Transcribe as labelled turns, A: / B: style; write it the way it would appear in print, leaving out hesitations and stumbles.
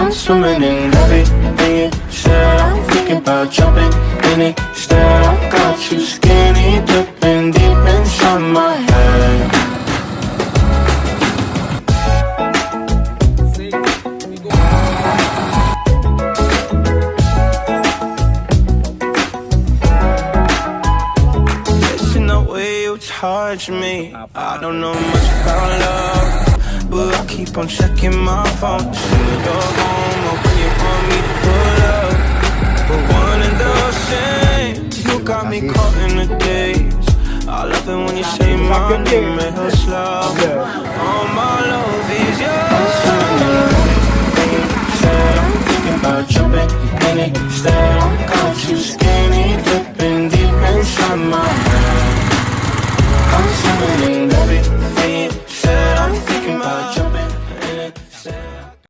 A: I'm swimming in everything you said. I'm thinking about jumping in it instead. I got you skinny dipping deep inside my head. Listen the way you touch me. I don't know much about love, but I keep on checking my phone. Soon as you're home, or when you want me to pull up. But one and the same, you got me caught in the days. I love it when you say my name real slow. Oh my love.